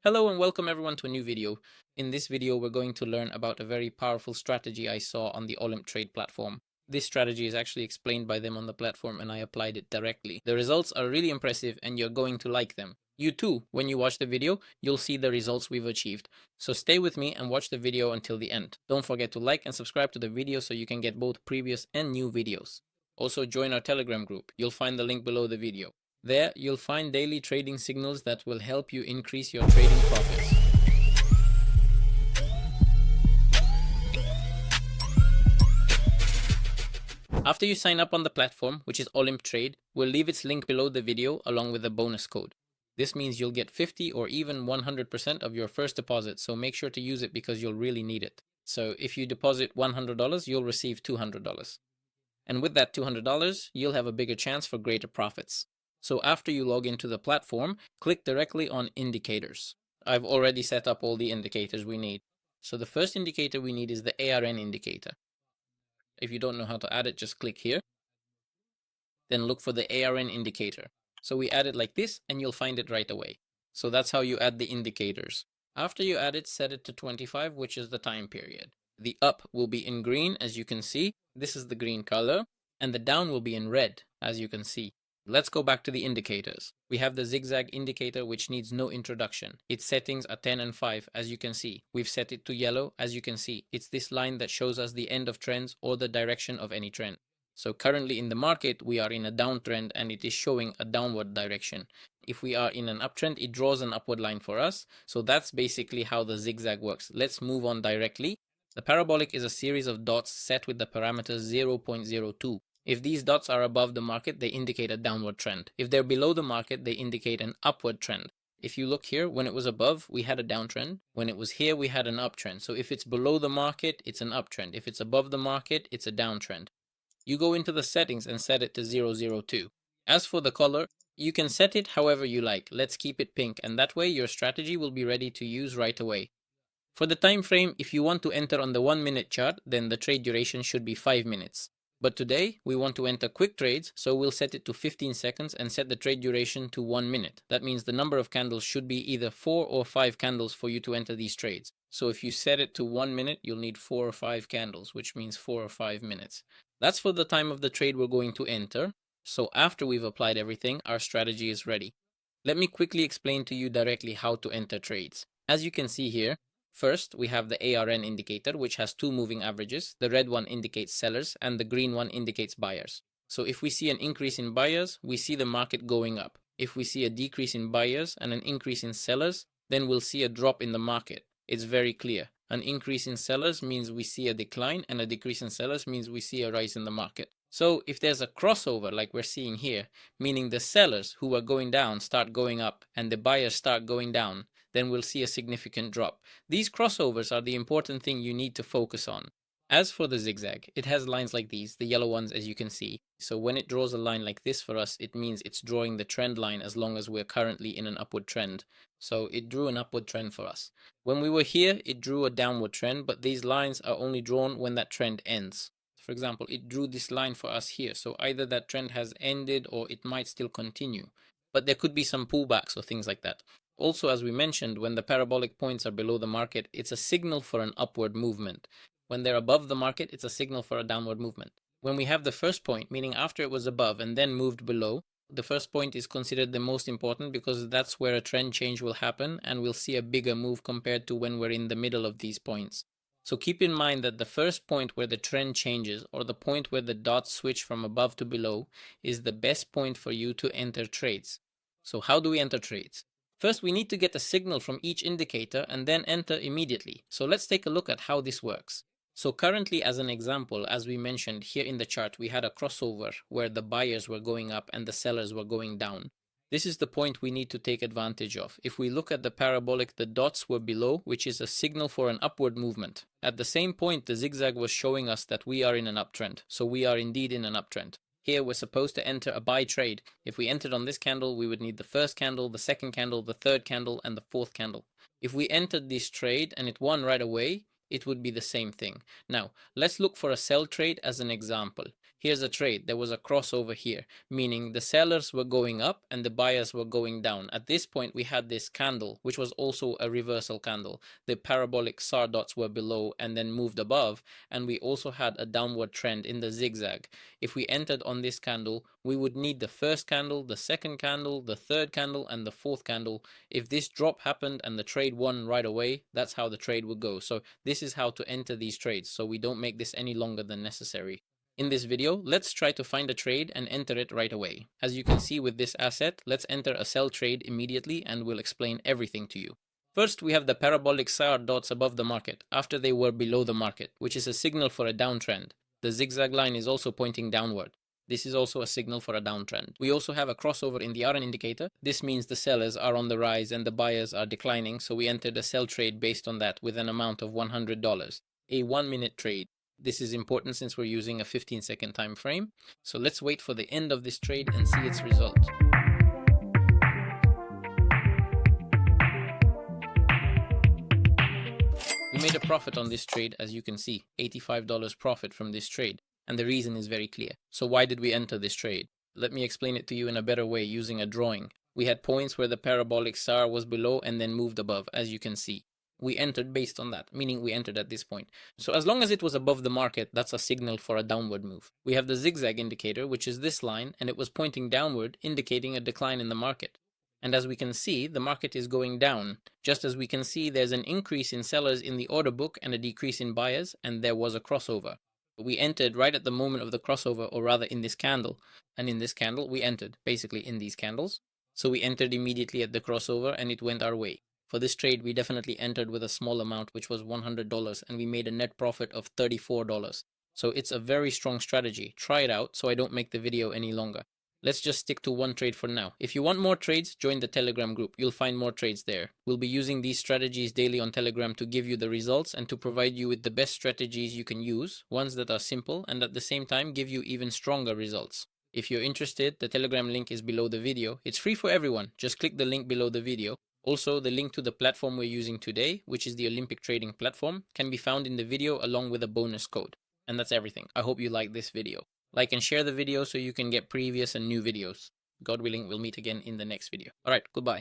Hello and welcome everyone to a new video. In this video, we're going to learn about a very powerful strategy I saw on the Olymp Trade platform. This strategy is actually explained by them on the platform and I applied it directly. The results are really impressive and you're going to like them. You too, when you watch the video, you'll see the results we've achieved. So stay with me and watch the video until the end. Don't forget to like and subscribe to the video so you can get both previous and new videos. Also join our Telegram group. You'll find the link below the video. There, you'll find daily trading signals that will help you increase your trading profits. After you sign up on the platform, which is Olymp Trade, we'll leave its link below the video along with a bonus code. This means you'll get 50 or even 100% of your first deposit, so make sure to use it because you'll really need it. So if you deposit $100, you'll receive $200. And with that $200, you'll have a bigger chance for greater profits. So after you log into the platform, click directly on indicators. I've already set up all the indicators we need. So the first indicator we need is the ARN indicator. If you don't know how to add it, just click here. Then look for the ARN indicator. So we add it like this and you'll find it right away. So that's how you add the indicators. After you add it, set it to 25, which is the time period. The up will be in green, as you can see. This is the green color. And the down will be in red, as you can see. Let's go back to the indicators. We have the ZigZag indicator, which needs no introduction. Its settings are 10 and 5, as you can see. We've set it to yellow, as you can see. It's this line that shows us the end of trends or the direction of any trend. So currently in the market, we are in a downtrend and it is showing a downward direction. If we are in an uptrend, it draws an upward line for us. So that's basically how the ZigZag works. Let's move on directly. The parabolic is a series of dots set with the parameter 0.02. If these dots are above the market, they indicate a downward trend. If they're below the market, they indicate an upward trend. If you look here, when it was above, we had a downtrend. When it was here, we had an uptrend. So if it's below the market, it's an uptrend. If it's above the market, it's a downtrend. You go into the settings and set it to 002. As for the color, you can set it however you like. Let's keep it pink, and that way your strategy will be ready to use right away. For the time frame, if you want to enter on the 1 minute chart, then the trade duration should be 5 minutes. But today, we want to enter quick trades, so we'll set it to 15 seconds and set the trade duration to 1 minute. That means the number of candles should be either 4 or 5 candles for you to enter these trades. So if you set it to 1 minute, you'll need 4 or 5 candles, which means 4 or 5 minutes. That's for the time of the trade we're going to enter. So after we've applied everything, our strategy is ready. Let me quickly explain to you directly how to enter trades. As you can see here, first, we have the ARN indicator, which has two moving averages. The red one indicates sellers and the green one indicates buyers. So if we see an increase in buyers, we see the market going up. If we see a decrease in buyers and an increase in sellers, then we'll see a drop in the market. It's very clear. An increase in sellers means we see a decline, and a decrease in sellers means we see a rise in the market. So if there's a crossover like we're seeing here, meaning the sellers who are going down start going up and the buyers start going down, then we'll see a significant drop. These crossovers are the important thing you need to focus on. As for the ZigZag, it has lines like these, the yellow ones as you can see. So when it draws a line like this for us, it means it's drawing the trend line as long as we're currently in an upward trend. So it drew an upward trend for us. When we were here, it drew a downward trend, but these lines are only drawn when that trend ends. For example, it drew this line for us here. So either that trend has ended or it might still continue. But there could be some pullbacks or things like that. Also, as we mentioned, when the parabolic points are below the market, it's a signal for an upward movement. When they're above the market, it's a signal for a downward movement. When we have the first point, meaning after it was above and then moved below, the first point is considered the most important because that's where a trend change will happen and we'll see a bigger move compared to when we're in the middle of these points. So keep in mind that the first point where the trend changes, or the point where the dots switch from above to below, is the best point for you to enter trades. So how do we enter trades? First, we need to get a signal from each indicator and then enter immediately. So let's take a look at how this works. So currently, as an example, as we mentioned here in the chart, we had a crossover where the buyers were going up and the sellers were going down. This is the point we need to take advantage of. If we look at the parabolic, the dots were below, which is a signal for an upward movement. At the same point, the ZigZag was showing us that we are in an uptrend. So we are indeed in an uptrend. Here we're supposed to enter a buy trade. If we entered on this candle, we would need the first candle, the second candle, the third candle, and the fourth candle. If we entered this trade and it won right away, it would be the same thing. Now, let's look for a sell trade as an example. Here's a trade. There was a crossover here, meaning the sellers were going up and the buyers were going down. At this point, we had this candle, which was also a reversal candle. The parabolic SAR dots were below and then moved above, and we also had a downward trend in the zigzag. If we entered on this candle, we would need the first candle, the second candle, the third candle, and the fourth candle. If this drop happened and the trade won right away, that's how the trade would go. So this is how to enter these trades, so we don't make this any longer than necessary. In this video, let's try to find a trade and enter it right away. As you can see with this asset, let's enter a sell trade immediately and we'll explain everything to you. First, we have the parabolic SAR dots above the market after they were below the market, which is a signal for a downtrend. The zigzag line is also pointing downward. This is also a signal for a downtrend. We also have a crossover in the Aroon indicator. This means the sellers are on the rise and the buyers are declining, so we entered a sell trade based on that with an amount of $100. A 1-minute trade. This is important since we're using a 15-second time frame. So let's wait for the end of this trade and see its result. We made a profit on this trade, as you can see, $85 profit from this trade. And the reason is very clear. So why did we enter this trade? Let me explain it to you in a better way using a drawing. We had points where the parabolic SAR was below and then moved above, as you can see. We entered based on that, meaning we entered at this point. So as long as it was above the market, that's a signal for a downward move. We have the zigzag indicator, which is this line, and it was pointing downward, indicating a decline in the market. And as we can see, the market is going down. Just as we can see, there's an increase in sellers in the order book and a decrease in buyers, and there was a crossover. We entered right at the moment of the crossover, or rather in this candle. And in this candle, we entered, basically in these candles. So we entered immediately at the crossover and it went our way. For this trade, we definitely entered with a small amount, which was $100, and we made a net profit of $34. So it's a very strong strategy. Try it out so I don't make the video any longer. Let's just stick to one trade for now. If you want more trades, join the Telegram group. You'll find more trades there. We'll be using these strategies daily on Telegram to give you the results and to provide you with the best strategies you can use, ones that are simple and at the same time give you even stronger results. If you're interested, the Telegram link is below the video. It's free for everyone. Just click the link below the video. Also, the link to the platform we're using today, which is the Olympic trading platform, can be found in the video along with a bonus code. And that's everything. I hope you liked this video. Like and share the video so you can get previous and new videos. God willing, we'll meet again in the next video. Alright, goodbye.